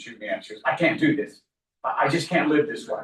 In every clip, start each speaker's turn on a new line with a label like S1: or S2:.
S1: shoot me out. She goes, I can't do this. I just can't live this way.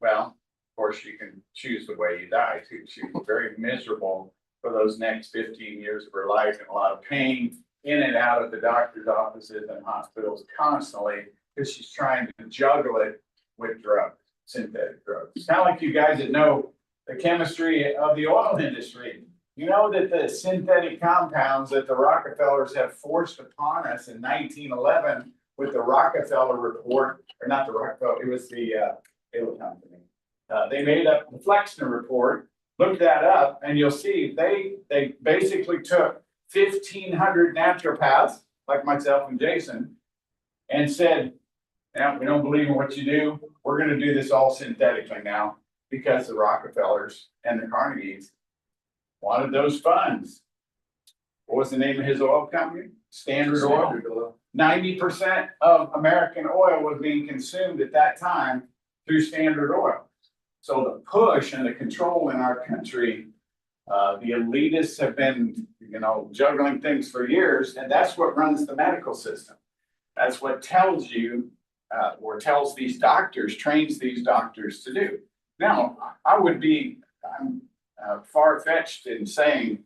S1: Well, of course, you can choose the way you die too. She was very miserable for those next 15 years of her life, and a lot of pain in and out of the doctor's offices and hospitals constantly, because she's trying to juggle it with drugs, synthetic drugs. It's kind of like you guys that know the chemistry of the oil industry. You know that the synthetic compounds that the Rockefellers have forced upon us in 1911 with the Rockefeller report, or not the Rockefeller, it was the oil company. They made up the Flexner report. Look that up, and you'll see they basically took 1,500 naturopaths like myself and Jason, and said, "Now we don't believe in what you do. We're going to do this all synthetically now," because the Rockefellers and the Carnegies wanted those funds. What was the name of his oil company? Standard Oil. 90% of American oil was being consumed at that time through Standard Oil. So the push and the control in our country, the elitists have been, juggling things for years, and that's what runs the medical system. That's what tells you, or tells these doctors, trains these doctors to do. Now, I'm far-fetched in saying,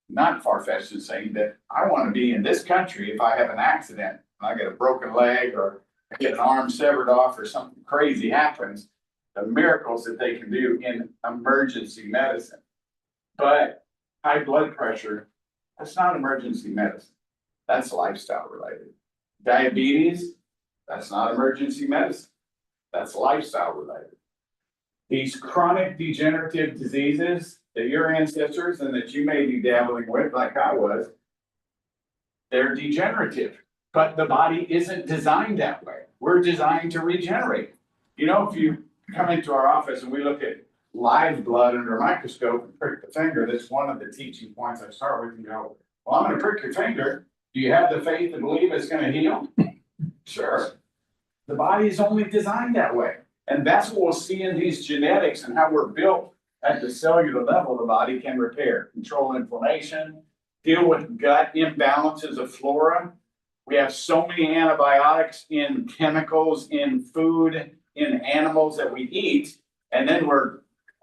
S1: not far-fetched in saying that I want to be in this country if I have an accident, I get a broken leg or I get an arm severed off or something crazy happens, the miracles that they can do in emergency medicine. But high blood pressure, that's not emergency medicine. That's lifestyle related. Diabetes, that's not emergency medicine. That's lifestyle related. These chronic degenerative diseases that your ancestors and that you may be dabbling with, like I was, they're degenerative, but the body isn't designed that way. We're designed to regenerate. If you come into our office and we look at live blood under a microscope and prick the finger, that's one of the teaching points I start with and go, well, I'm going to prick your finger. Do you have the faith to believe it's going to heal? Sure. The body is only designed that way. And that's what we'll see in these genetics and how we're built at the cellular level. The body can repair, control inflammation, deal with gut imbalances of flora. We have so many antibiotics in chemicals, in food, in animals that we eat. And then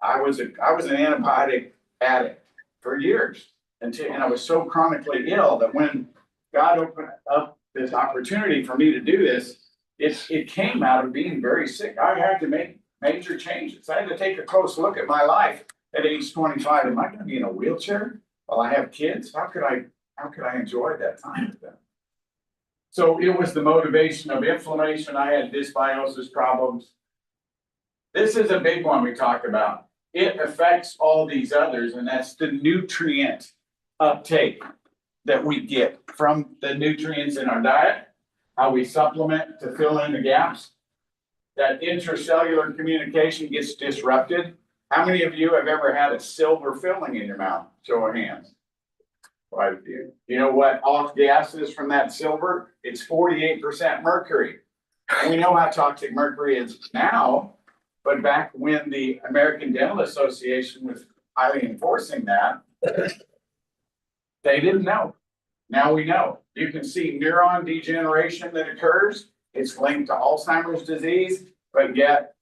S1: I was an antibiotic addict for years and I was so chronically ill that when God opened up this opportunity for me to do this, it came out of being very sick. I had to make major changes. I had to take a close look at my life at age 25. Am I going to be in a wheelchair while I have kids? How could I enjoy that time with them? So it was the motivation of inflammation. I had dysbiosis problems. This is a big one we talk about. It affects all these others, and that's the nutrient uptake that we get from the nutrients in our diet, how we supplement to fill in the gaps. That intracellular communication gets disrupted. How many of you have ever had a silver filling in your mouth? Show of hands. Quite a few. You know what off gas is from that silver? It's 48% mercury. And we know how toxic mercury is now, but back when the American Dental Association was highly enforcing that, they didn't know. Now we know. You can see neuron degeneration that occurs. It's linked to Alzheimer's disease, but yet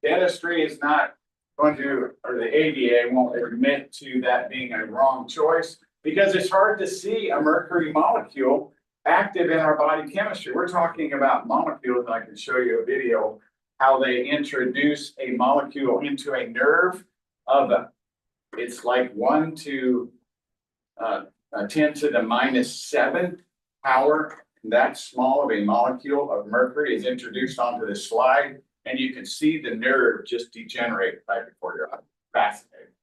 S1: dentistry is not going to, or the ADA won't admit to that being a wrong choice because it's hard to see a mercury molecule active in our body chemistry. We're talking about molecules, and I can show you a video how they introduce a molecule into a nerve it's like 1 to 10 to the -7 power. That small of a molecule of mercury is introduced onto this slide, and you can see the nerve just degenerate right before your eyes. Fascinating.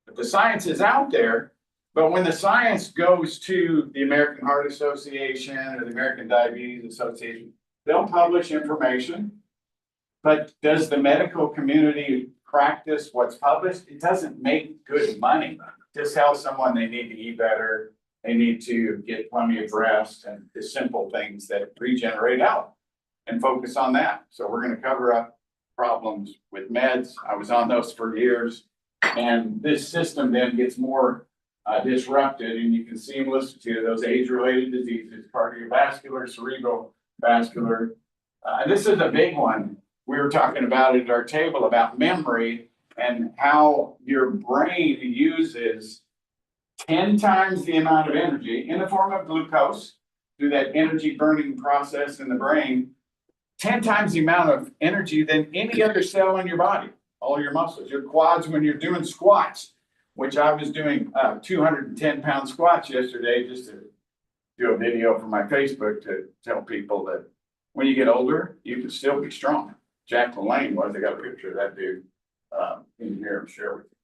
S1: But the science is out there, but when the science goes to the American Heart Association or the American Diabetes Association, they'll publish information. But does the medical community practice what's published? It doesn't make good money. Just tell someone they need to eat better, they need to get plenty of rest, and the simple things that regenerate out and focus on that. So we're going to cover up problems with meds. I was on those for years, and this system then gets more disrupted, and you can see them listed here, those age-related diseases, cardiovascular, cerebral vascular, This is a big one. We were talking about it at our table about memory and how your brain uses 10 times the amount of energy in the form of glucose through that energy burning process in the brain, 10 times the amount of energy than any other cell in your body, all your muscles, your quads when you're doing squats, which I was doing 210-pound squats yesterday just to do a video for my Facebook to tell people that when you get older, you can still be strong. Jack LaLanne was, I got a picture of that dude in here, I'm sure with you.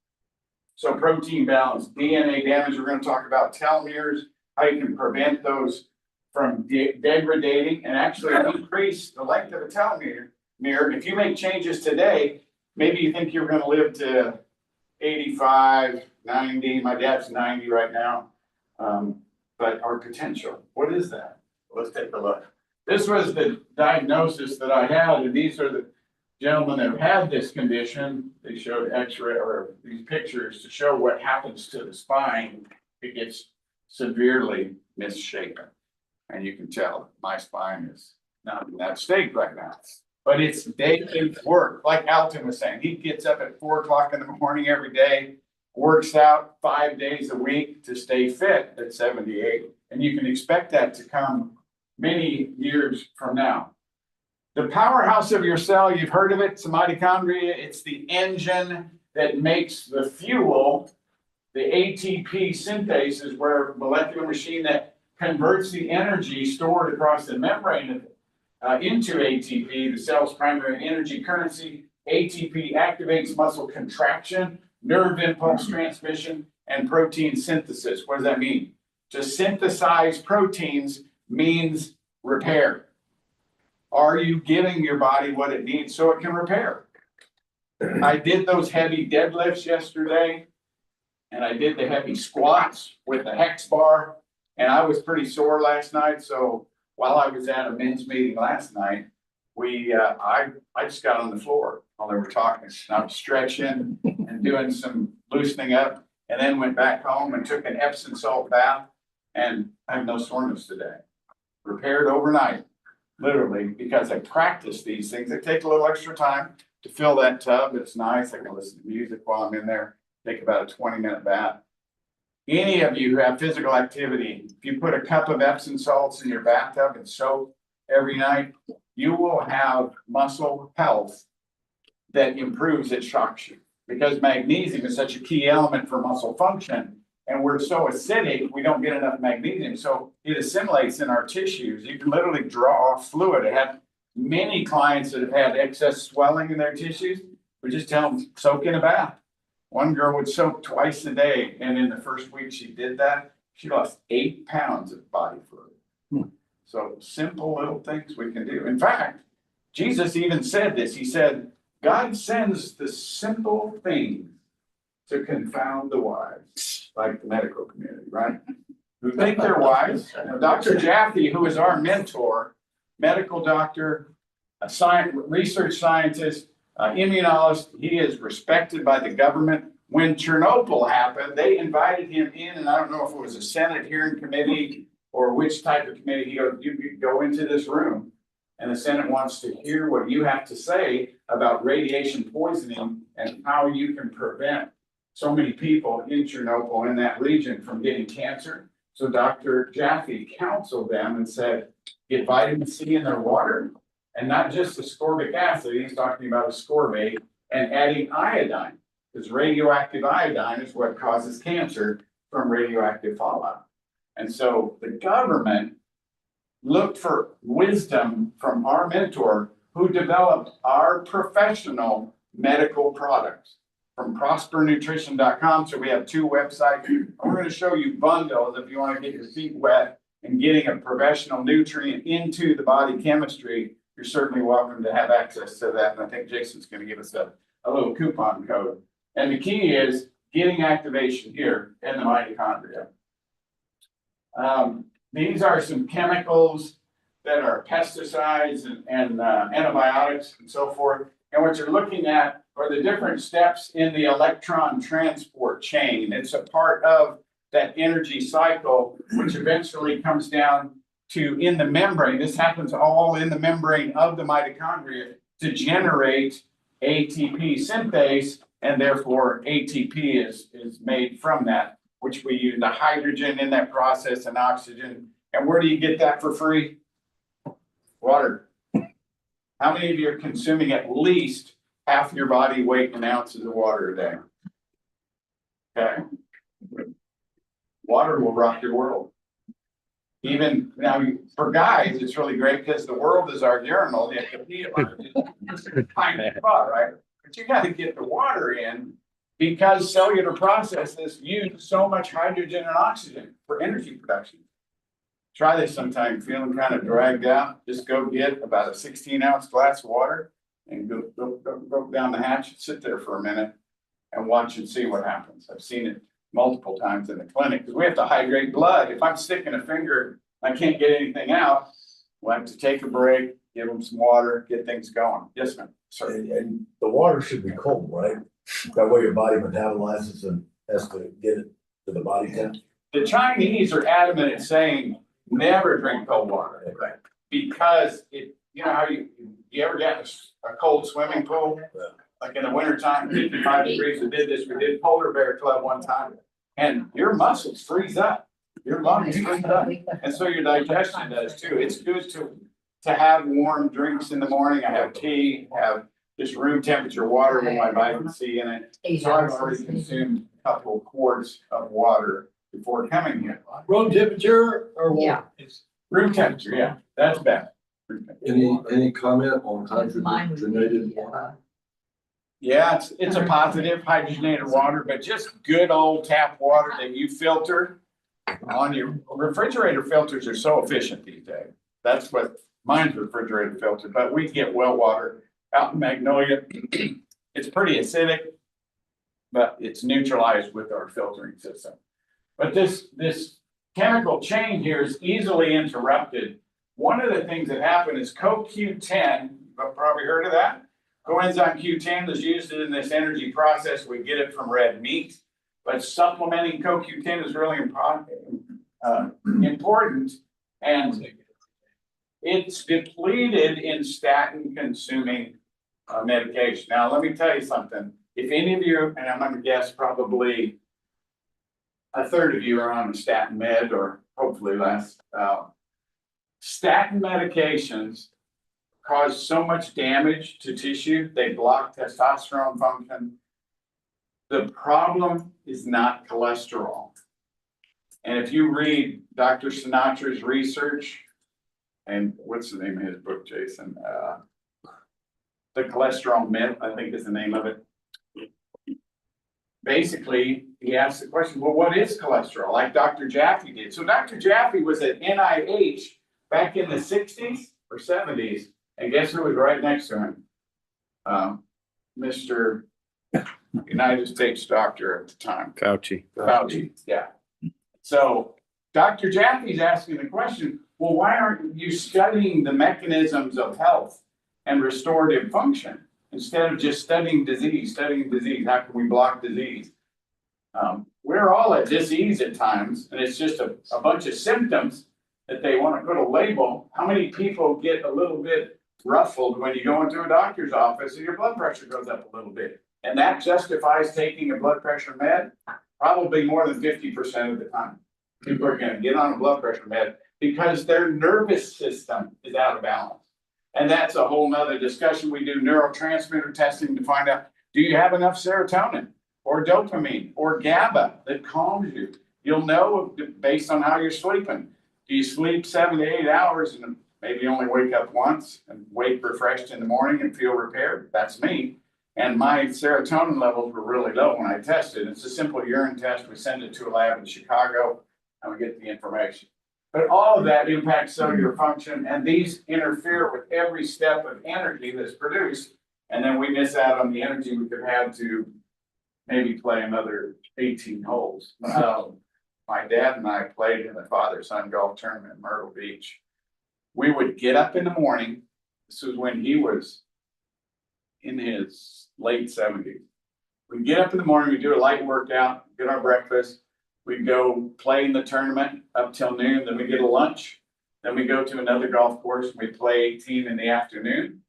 S1: So protein balance, DNA damage, we're going to talk about telomeres, how you can prevent those from degrading and actually increase the length of a telomere. If you make changes today, maybe you think you're going to live to 85, 90, my dad's 90 right now. But our potential, what is that? Let's take a look. This was the diagnosis that I had, and these are the gentlemen that have had this condition. They showed x-ray or these pictures to show what happens to the spine. It gets severely misshapen. And you can tell my spine is not in that state right now. But it's daily work. Like Alton was saying, he gets up at 4 o'clock in the morning every day, works out 5 days a week to stay fit at 78. And you can expect that to come many years from now. The powerhouse of your cell, you've heard of it, it's the mitochondria. It's the engine that makes the fuel. The ATP synthase is where a molecular machine that converts the energy stored across the membrane into ATP, the cell's primary energy currency. ATP activates muscle contraction, nerve impulse transmission, and protein synthesis. What does that mean? To synthesize proteins means repair. Are you giving your body what it needs so it can repair? I did those heavy deadlifts yesterday, and I did the heavy squats with the hex bar, and I was pretty sore last night. So while I was at a men's meeting last night, I just got on the floor while they were talking. I was stretching and doing some loosening up, and then went back home and took an Epsom salt bath, and I have no soreness today. Repaired overnight, literally, because I practice these things. They take a little extra time to fill that tub. It's nice. I can listen to music while I'm in there. Take about a 20-minute bath. Any of you who have physical activity, if you put a cup of Epsom salts in your bathtub and soak every night, you will have muscle health that improves its shocks you. Because magnesium is such a key element for muscle function, and we're so acidic, we don't get enough magnesium. So it assimilates in our tissues. You can literally draw off fluid. I have many clients that have had excess swelling in their tissues. We just tell them, soak in a bath. One girl would soak twice a day, and in the first week she did that, she lost 8 pounds of body fluid. So simple little things we can do. In fact, Jesus even said this. He said, God sends the simple things to confound the wise, like the medical community, right? Who think they're wise. Now, Dr. Jaffe, who is our mentor, medical doctor, a research scientist, immunologist, he is respected by the government. When Chernobyl happened, they invited him in, and I don't know if it was a Senate hearing committee or which type of committee. He goes, you could go into this room, and the Senate wants to hear what you have to say about radiation poisoning and how you can prevent so many people in Chernobyl in that region from getting cancer. So Dr. Jaffe counseled them and said, get vitamin C in their water, and not just ascorbic acid. He's talking about ascorbate and adding iodine, because radioactive iodine is what causes cancer from radioactive fallout. And so the government looked for wisdom from our mentor, who developed our professional medical products from prospernutrition.com. So we have 2 websites. We're going to show you bundles if you want to get your feet wet and getting a professional nutrient into the body chemistry. You're certainly welcome to have access to that. And I think Jason's going to give us a little coupon code. And the key is getting activation here in the mitochondria. These are some chemicals that are pesticides and antibiotics and so forth. And what you're looking at are the different steps in the electron transport chain. It's a part of that energy cycle, which eventually comes down in the membrane, this happens all in the membrane of the mitochondria to generate ATP synthase, and therefore ATP is made from that, which we use the hydrogen in that process and oxygen. And where do you get that for free? Water. How many of you are consuming at least half your body weight in ounces of water a day? Okay. Water will rock your world. Even now, for guys, it's really great because the world is our urinal. You have to pee a lot. It's a tiny spot, right? But you got to get the water in because cellular processes use so much hydrogen and oxygen for energy production. Try this sometime. Feeling kind of dragged out, just go get about a 16-ounce glass of water and go down the hatch, sit there for a minute and watch and see what happens. I've seen it multiple times in the clinic because we have to hydrate blood. If I'm sticking a finger, I can't get anything out. We'll have to take a break, give them some water, get things going. Yes, ma'am. Sorry.
S2: And the water should be cold, right? That way your body metabolizes and has to get it to the body temp.
S1: The Chinese are adamant at saying never drink cold water.
S2: Right.
S1: Because it, you know how you ever get a cold swimming pool?
S2: Yeah.
S1: Like in the wintertime, 55 degrees, we did Polar Bear Club one time. And your muscles freeze up, your lungs freeze up, and so your digestion does too. It's good to have warm drinks in the morning. I have tea, have just room temperature water with my vitamin C in it. So I've already consumed a couple of quarts of water before coming here.
S3: Room temperature or
S4: Yeah.
S3: what?
S1: Room temperature, yeah, that's best.
S2: Any comment on
S4: Mine would
S2: hydrogenated
S4: be,
S2: water?
S1: Yeah, it's a positive hydrogenated water, but just good old tap water that you filter on your refrigerator filters are so efficient these days. That's what mine's refrigerator filter, but we get well water out in Magnolia. It's pretty acidic, but it's neutralized with our filtering system. But this chemical chain here is easily interrupted. One of the things that happen is CoQ10, you've probably heard of that. Coenzyme Q10 is used in this energy process. We get it from red meat, but supplementing CoQ10 is really important, and it's depleted in statin-consuming medication. Now, let me tell you something. If any of you, and I'm going to guess probably a third of you are on a statin med, or hopefully less. Statin medications cause so much damage to tissue. They block testosterone function. The problem is not cholesterol. And if you read Dr. Sinatra's research, and what's the name of his book, Jason? The Cholesterol Myth, I think is the name of it. Basically, he asked the question, well, what is cholesterol? Like Dr. Jaffe did. So Dr. Jaffe was at NIH back in the 60s or 70s. And guess who was right next to him? Mr. United States doctor at the time.
S5: Fauci.
S1: Fauci, yeah. So Dr. Jaffe's asking the question, well, why aren't you studying the mechanisms of health and restorative function instead of just studying disease? How can we block disease? We're all at disease at times, and it's just a bunch of symptoms that they want to put a label. How many people get a little bit ruffled when you go into a doctor's office and your blood pressure goes up a little bit? And that justifies taking a blood pressure med? Probably more than 50% of the time. People are going to get on a blood pressure med because their nervous system is out of balance. And that's a whole nother discussion. We do neurotransmitter testing to find out, do you have enough serotonin or dopamine or GABA that calms you? You'll know based on how you're sleeping. Do you sleep 7 to 8 hours and maybe only wake up once and wake refreshed in the morning and feel repaired? That's me. And my serotonin levels were really low when I tested. It's a simple urine test. We send it to a lab in Chicago and we get the information. But all of that impacts cellular function, and these interfere with every step of energy that's produced. And then we miss out on the energy we could have to maybe play another 18 holes. My dad and I played in the father-son golf tournament in Myrtle Beach. We would get up in the morning. This was when he was in his late 70s. We'd get up in the morning, we'd do a light workout, get our breakfast. We'd go play in the tournament up till noon, then we get a lunch. Then we go to another golf course, and we play 18 in the afternoon.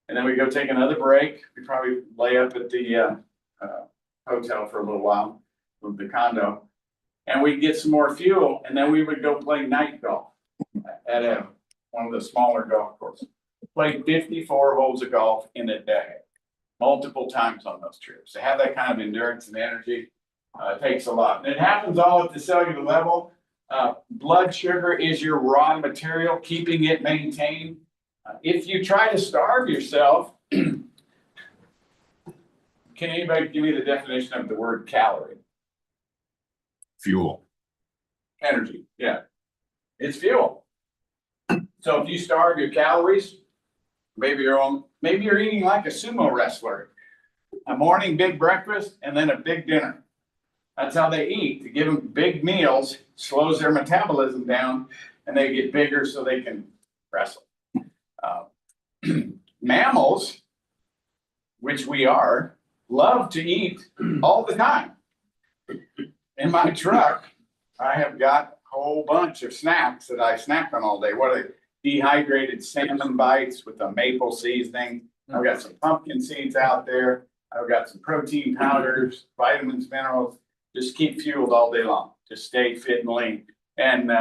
S1: And then we go take another break. We probably lay up at the hotel for a little while, with the condo. And we'd get some more fuel, and then we would go play night golf at one of the smaller golf courses. Played 54 holes of golf in a day, multiple times on those trips. To have that kind of endurance and energy takes a lot. And it happens all at the cellular level. Blood sugar is your raw material, keeping it maintained. If you try to starve yourself, can anybody give me the definition of the word calorie?
S4: Fuel.
S1: Energy, yeah. It's fuel. So if you starve your calories, maybe you're eating like a sumo wrestler. A morning big breakfast and then a big dinner. That's how they eat. To give them big meals slows their metabolism down and they get bigger so they can wrestle. Mammals, which we are, love to eat all the time. In my truck, I have got a whole bunch of snacks that I snack on all day. What are they? Dehydrated salmon bites with a maple seasoning. I've got some pumpkin seeds out there. I've got some protein powders, vitamins, minerals. Just keep fueled all day long. Just stay fit and lean. And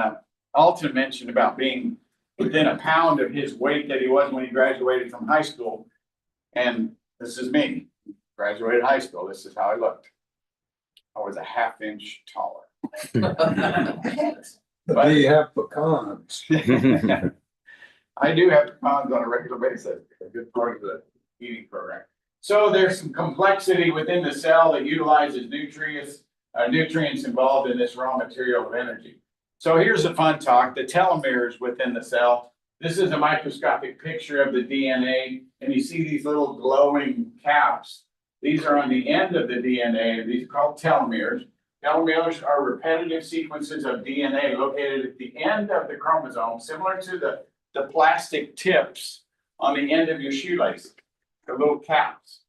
S1: Alton mentioned about being within a pound of his weight that he was when he graduated from high school. And this is me. Graduated high school. This is how I looked. I was a half inch taller.
S3: But do you have pecans?
S1: I do have pecans on a regular basis, a good part of the eating program. So there's some complexity within the cell that utilizes nutrients involved in this raw material of energy. So here's a fun talk, the telomeres within the cell. This is a microscopic picture of the DNA, and you see these little glowing caps. These are on the end of the DNA, these are called telomeres. Telomeres are repetitive sequences of DNA located at the end of the chromosome, similar to the plastic tips on the end of your shoelace, the little caps.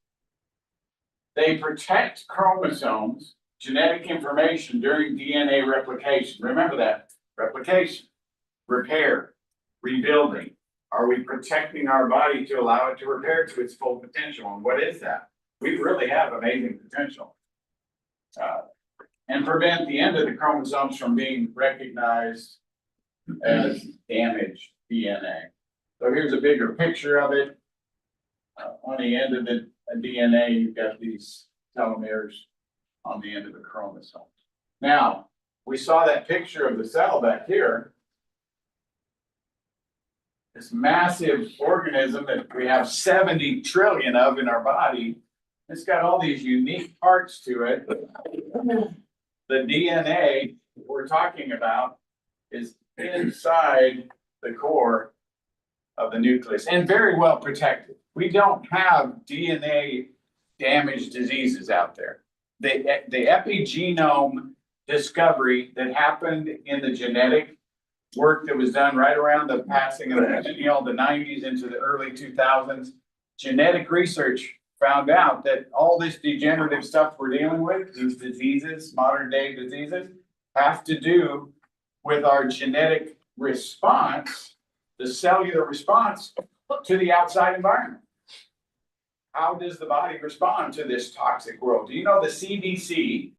S1: They protect chromosomes, genetic information during DNA replication. Remember that, replication, repair, rebuilding. Are we protecting our body to allow it to repair to its full potential? And what is that? We really have amazing potential. And prevent the end of the chromosomes from being recognized as damaged DNA. So here's a bigger picture of it. On the end of the DNA, you've got these telomeres on the end of the chromosomes. Now, we saw that picture of the cell back here. This massive organism that we have 70 trillion of in our body. It's got all these unique parts to it. The DNA we're talking about is inside the core of the nucleus and very well protected. We don't have DNA damaged diseases out there. The epigenome discovery that happened in the genetic work that was done right around the passing of the 90s into the early 2000s, genetic research found out that all this degenerative stuff we're dealing with, these diseases, modern day diseases, have to do with our genetic response, the cellular response to the outside environment. How does the body respond to this toxic world? Do you know the CDC